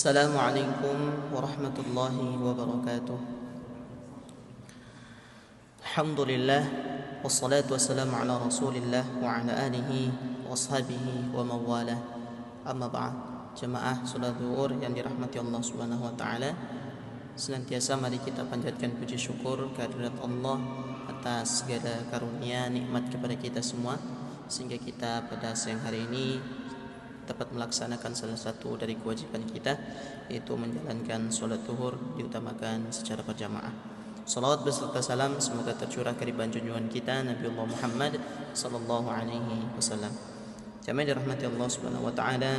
Assalamualaikum warahmatullahi wabarakatuh. Alhamdulillah, wassalatu wassalamu ala rasulillah wa ala alihi wa ashabihi wa mawalah. Amma ba'd. Jemaah salat zuhur yang dirahmati Allah Subhanahu wa taala, senantiasa mari kita panjatkan puji syukur kehadirat Allah atas segala karunia nikmat kepada kita semua, sehingga kita pada siang hari ini dapat melaksanakan salah satu dari kewajiban kita, yaitu menjalankan sholat zuhur diutamakan secara berjamaah. Salawat beserta salam semoga tercurah kehadiran junjungan kita Nabiullah Muhammad sallallahu alaihi wasallam. Jamaah dirahmati Allah Subhanahu wa taala,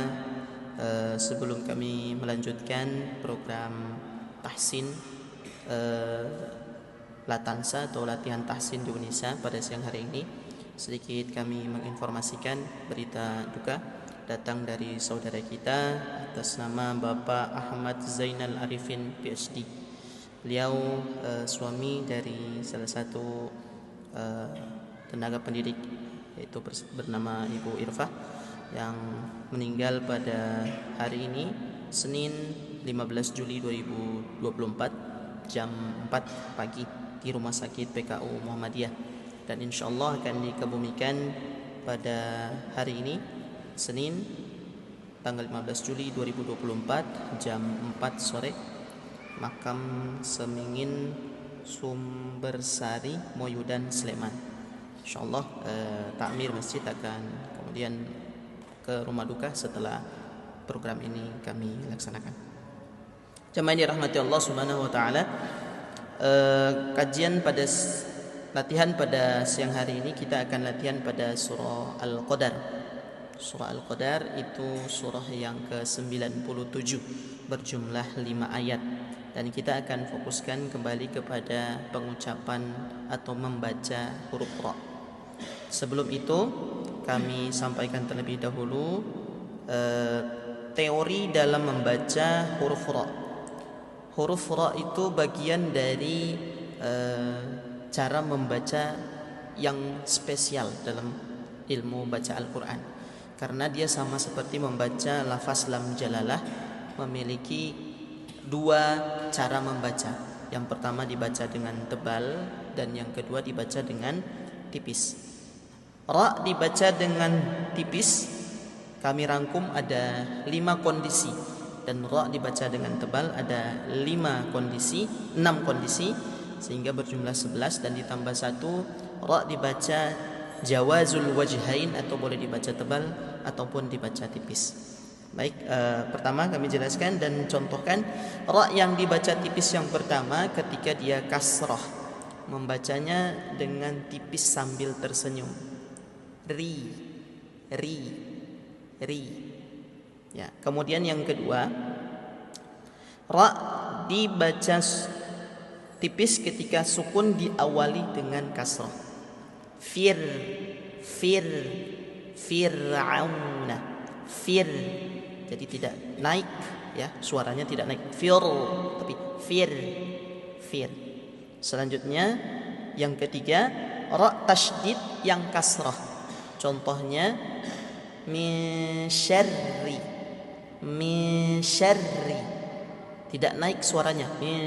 sebelum kami melanjutkan program tahsin Latansa atau latihan tahsin di Unisa pada siang hari ini, sedikit kami menginformasikan berita duka datang dari saudara kita atas nama Bapak Ahmad Zainal Arifin PhD. Beliau suami dari salah satu tenaga pendidik, yaitu bernama Ibu Irfah, yang meninggal pada hari ini Senin 15 Juli 2024 jam 4 pagi di Rumah Sakit PKU Muhammadiyah, dan insyaallah akan dikebumikan pada hari ini Senin tanggal 15 Juli 2024 jam 4 sore, makam Semingin Sumbersari Moyudan Sleman. Insyaallah takmir masjid akan kemudian ke rumah duka setelah program ini kami laksanakan. Jemaah dirahmati Allah Subhanahu wa taala, latihan pada siang hari ini kita akan latihan pada surah Al-Qadar. Surah Al-Qadar itu surah yang ke-97 berjumlah 5 ayat, dan kita akan fokuskan kembali kepada pengucapan atau membaca huruf ra. Sebelum itu kami sampaikan terlebih dahulu teori dalam membaca huruf ra. Huruf ra itu bagian dari cara membaca yang spesial dalam ilmu baca Al-Quran, karena dia sama seperti membaca lafaz lam jalalah, memiliki dua cara membaca. Yang pertama dibaca dengan tebal, dan yang kedua dibaca dengan tipis. Ra dibaca dengan tipis kami rangkum ada 5 kondisi, dan ra dibaca dengan tebal ada 6 kondisi, sehingga berjumlah 11, dan ditambah 1 ra dibaca jawazul wajhain, atau boleh dibaca tebal ataupun dibaca tipis. Baik, pertama kami jelaskan dan contohkan ra yang dibaca tipis yang pertama ketika dia kasrah, membacanya dengan tipis sambil tersenyum. Ri. Ya, kemudian yang kedua, ra dibaca tipis ketika sukun diawali dengan kasrah. Fir'auna. Jadi tidak naik, ya, suaranya tidak naik tapi fir. Selanjutnya yang ketiga, ra tasydid yang kasrah. Contohnya min syarri. Tidak naik suaranya. Min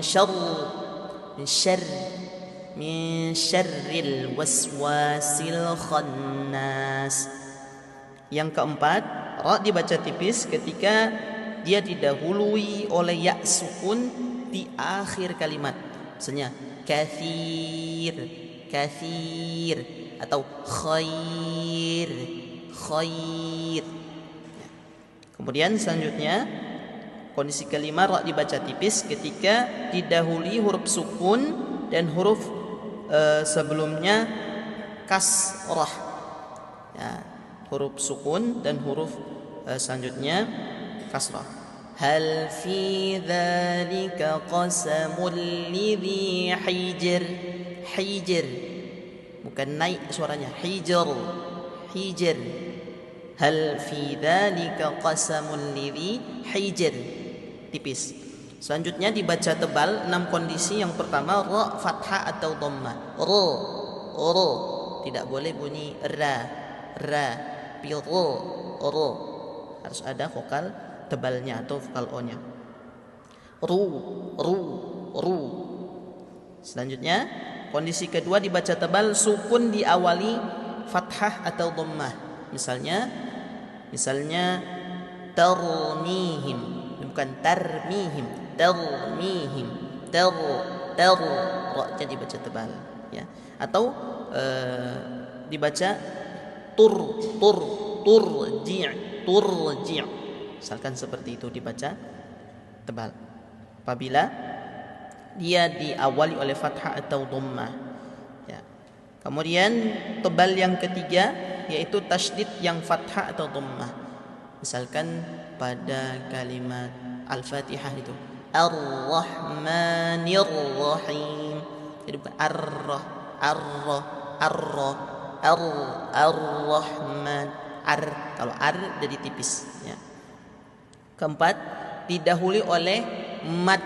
syarril waswasil khannas. Yang keempat, ra dibaca tipis ketika dia didahului oleh ya sukun di akhir kalimat. Misalnya kathir atau khair. Kemudian selanjutnya kondisi kelima, ra dibaca tipis ketika didahului huruf sukun dan huruf sebelumnya kasrah. Ya, huruf sukun dan huruf selanjutnya kasrah. Hal fi dzalika qasamul lidhi hijr. Bukan naik suaranya, hijr. Hal fi dzalika qasamul lidhi hijr, tipis. Selanjutnya dibaca tebal, 6 kondisi. Yang pertama, ra fathah atau dhammah. Ro. Tidak boleh bunyi ra. Ro. Harus ada vokal tebalnya atau vokal o-nya. ru, ru, ru. Selanjutnya, kondisi kedua dibaca tebal, sukun diawali fathah atau dhammah. Misalnya tarmihim, bukan tarmihim, tarmihim, ra-nya dibaca tebal, ya. Atau dibaca turji'. Misalkan seperti itu dibaca tebal. Apabila dia diawali oleh fathah atau dhammah, ya. Kemudian tebal yang ketiga yaitu tasydid yang fathah atau dhammah. Misalkan pada kalimat Al-Fatihah itu Ar-Rahmanir Rahim. Jadi bukan Ar-Rahman. Kalau jadi tipis, ya. Keempat, didahului oleh mad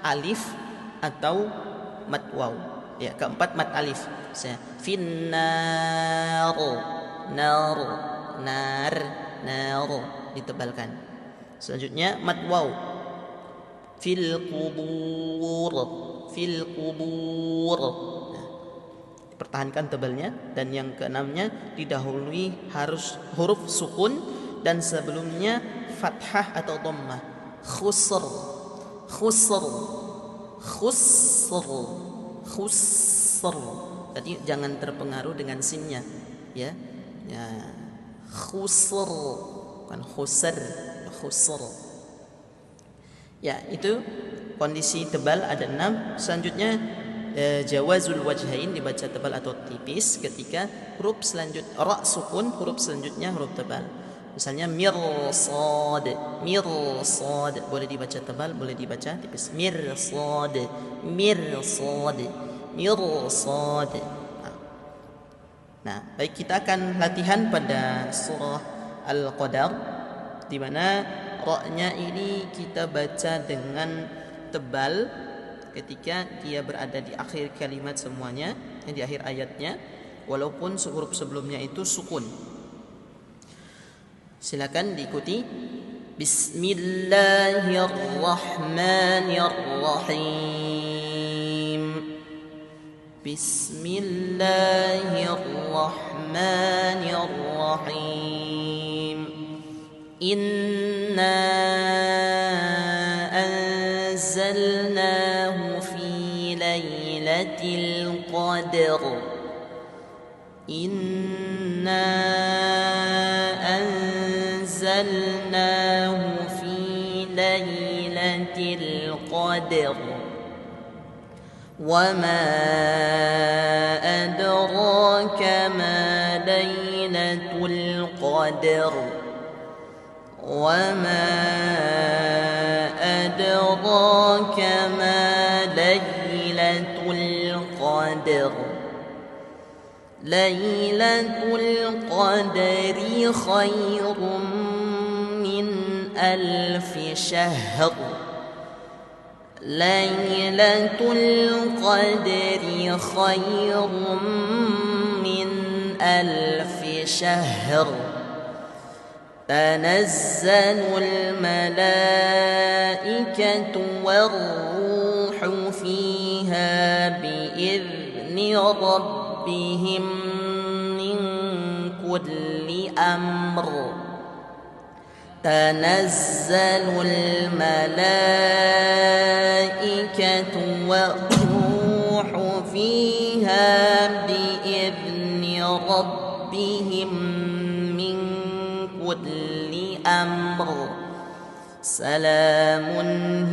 alif atau mad waw. Ya, keempat mad alif. Finnar, nar, ditebalkan. Selanjutnya mad waw. Fil qubur. Nah, dipertahankan tebalnya. Dan yang keenamnya didahului harus huruf sukun dan sebelumnya fathah atau dhammah. Khusr. Jadi jangan terpengaruh dengan sinnya, ya. Khusr, bukan khusr. Ya, itu kondisi tebal ada 6. Selanjutnya jawazul wajhain dibaca tebal atau tipis ketika huruf selanjutnya ra sukun, huruf selanjutnya huruf tebal. Misalnya mirsad, boleh dibaca tebal, boleh dibaca tipis. Mirsad. Nah, baik, kita akan latihan pada surah Al-Qadar, di mana ra-nya ini kita baca dengan tebal ketika dia berada di akhir kalimat semuanya, di akhir ayatnya, walaupun huruf sebelumnya itu sukun. Silakan diikuti. Bismillahirrahmanirrahim. Bismillahirrahmanirrahim. Inna anzalnahu fi lailatul qadr. Inna anzalnahu fi lailatul qadr. وما أدراك ما ليلة القدر وما أدراك ما ليلة القدر ليلة القدر خير من 1000 شهر ليلة القدر خير من 1000 شهر تنزل الملائكة والروح فيها بإذن ربهم من كل أمر تنزل الملائكة والروح فيها بإذن ربهم من كل أمر سلام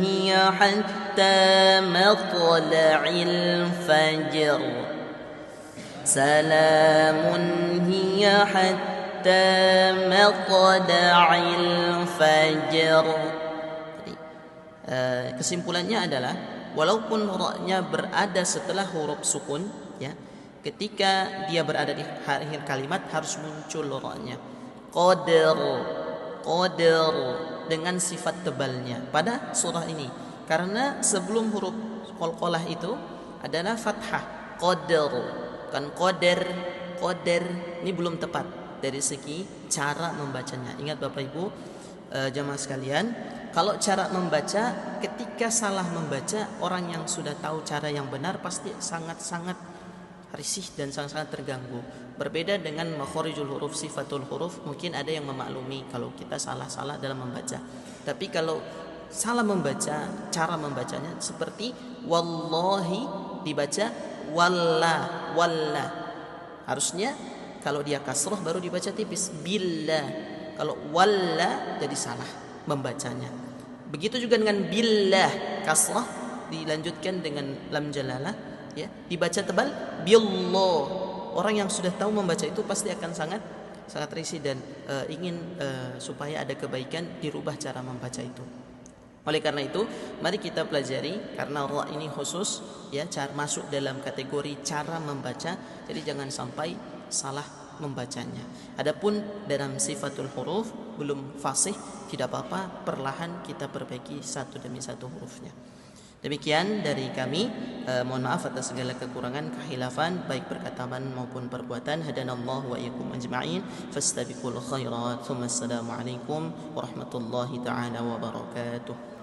هي حتى مطلع الفجر سلام هي حتى مطلع الفجر. Kesimpulannya adalah walaupun ra-nya berada setelah huruf sukun, ya, ketika dia berada di akhir kalimat harus muncul ra-nya. Qadar dengan sifat tebalnya pada surah ini, karena sebelum huruf qalqalah itu adalah fathah. Qadar, kan qadar ini belum tepat dari segi cara membacanya. Ingat Bapak Ibu jamaah sekalian, Kalau cara membaca, ketika salah membaca, orang yang sudah tahu cara yang benar pasti sangat-sangat risih dan sangat-sangat terganggu. Berbeda dengan makhorijul huruf, sifatul huruf, mungkin ada yang memaklumi kalau kita salah-salah dalam membaca. Tapi kalau salah membaca, cara membacanya seperti wallahi dibaca walla, walla. Harusnya kalau dia kasroh baru dibaca tipis, billah. Kalau walla jadi salah membacanya. Begitu juga dengan billah, kasrah dilanjutkan dengan lam jalalah, ya, dibaca tebal billah. Orang yang sudah tahu membaca itu pasti akan sangat risih dan ingin supaya ada kebaikan, dirubah cara membaca itu. Oleh karena itu, mari kita pelajari, karena ra ini khusus, ya, masuk dalam kategori cara membaca, jadi jangan sampai salah membacanya. Adapun dalam sifatul huruf belum fasih, tidak apa-apa, perlahan kita perbaiki satu demi satu hurufnya. Demikian dari kami, mohon maaf atas segala kekurangan, kehilafan baik perkataan maupun perbuatan. Hadanallahu wa iyyakum ajma'in. Fastabiqul khairat. Assalamualaikum warahmatullahi taala wabarakatuh.